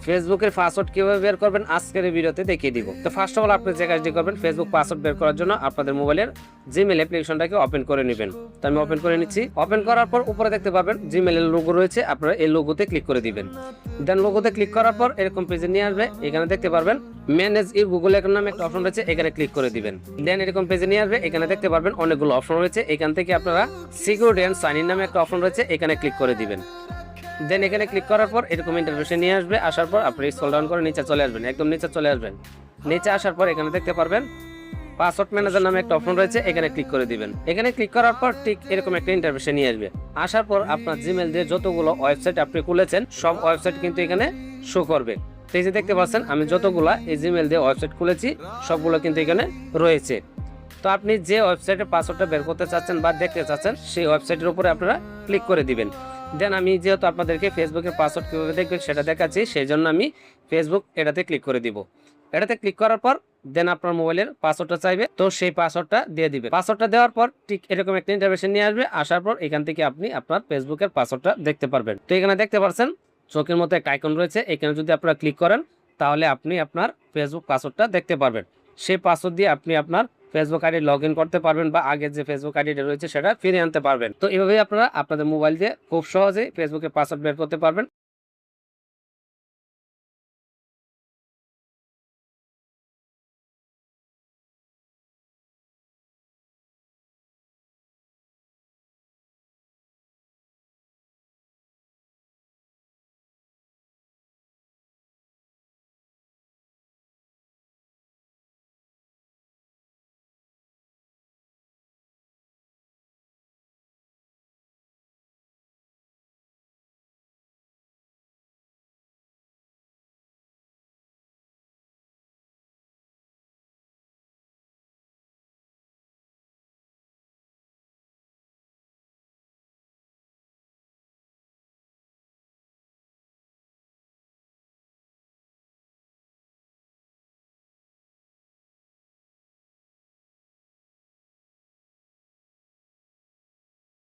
ফেসবুকের পাসওয়ার্ড কিভাবে বের করবেন আজকের এই ভিডিওতে দেখিয়ে দিব। তো ফার্স্ট অফ অল আপনি যে কাজটি করবেন, ফেসবুক পাসওয়ার্ড বের করার জন্য আপনাদের মোবাইলের জিমেইল অ্যাপ্লিকেশনটাকে ওপেন করে নেবেন। তো আমি ওপেন করে নিচ্ছি। ওপেন করার পর উপরে দেখতে পাবেন জিমেইলের লোগো রয়েছে, আপনারা এই লোগোতে ক্লিক করে দিবেন। দেন লোগোতে ক্লিক করার পর এরকম পেজে নিয়ে আসবে। এখানে দেখতে পারবেন ম্যানেজ ইউর গুগল অ্যাকাউন্ট নামে একটা অপশন রয়েছে, এখানে ক্লিক করে দিবেন। দেন এরকম পেজে নিয়ে আসবে। এখানে দেখতে পারবেন অনেকগুলো অপশন রয়েছে, এখান থেকে আপনারা সিকিউরিটি এন্ড সাইন ইন নামে একটা অপশন রয়েছে, এখানে ক্লিক করে দিবেন। দেন এখানে ক্লিক করার পর এরকম ইন্টারফেসে নিয়ে আসবে। আসার পর আপনি স্ক্রল ডাউন করে নিচে চলে আসবেন, একদম নিচে চলে আসবেন। নিচে আসার পর এখানে দেখতে পারবেন পাসওয়ার্ড ম্যানেজার নামে একটা অপশন রয়েছে, এখানে ক্লিক করে দিবেন। এখানে ক্লিক করার পর ঠিক এরকম একটা ইন্টারফেসে নিয়ে আসবে। আসার পর আপনার জিমেইল দিয়ে যতগুলো ওয়েবসাইট আপনি খুলেছেন সব ওয়েবসাইট কিন্তু এখানে শো করবে। তো এই যে দেখতে পাচ্ছেন আমি যতগুলা এই জিমেইল দিয়ে ওয়েবসাইট খুলেছি সবগুলো কিন্তু এখানে রয়েছে। তো আপনি যে ওয়েবসাইটের পাসওয়ার্ডটা বের করতে চাচ্ছেন বা দেখতে চাচ্ছেন সেই ওয়েবসাইটের উপরে আপনারা ক্লিক করে দিবেন। দেন আমি যেহেতু আপনাদেরকে ফেসবুকের পাসওয়ার্ড কীভাবে দেখবেন সেটা দেখাচ্ছি, সেই জন্য আমি ফেসবুক এটাতে ক্লিক করে দিব। এটাতে ক্লিক করার পর দেন আপনার মোবাইলের পাসওয়ার্ডটা চাইবে, তো সেই পাসওয়ার্ডটা দিয়ে দিবে। পাসওয়ার্ডটা দেওয়ার পর ঠিক এরকম একটা ইন্টারফেসে নিয়ে আসবে। আসার পর এখান থেকে আপনি আপনার ফেসবুকের পাসওয়ার্ডটা দেখতে পারবেন। তো এখানে দেখতে পাচ্ছেন চোখের মতো একটা আইকন রয়েছে, এখানে যদি আপনারা ক্লিক করেন তাহলে আপনি আপনার ফেসবুক পাসওয়ার্ডটা দেখতে পারবেন। সেই পাসওয়ার্ড দিয়ে আপনি আপনার ফেসবুক আইডি লগ ইন করতে পারবেন বা আগের যে ফেসবুক আইডিটা রয়েছে সেটা ফিরিয়ে আনতে পারবেন। তো এইভাবেই আপনারা আপনাদের মোবাইল দিয়ে খুব সহজেই ফেসবুকের পাসওয়ার্ড বের করতে পারবেন।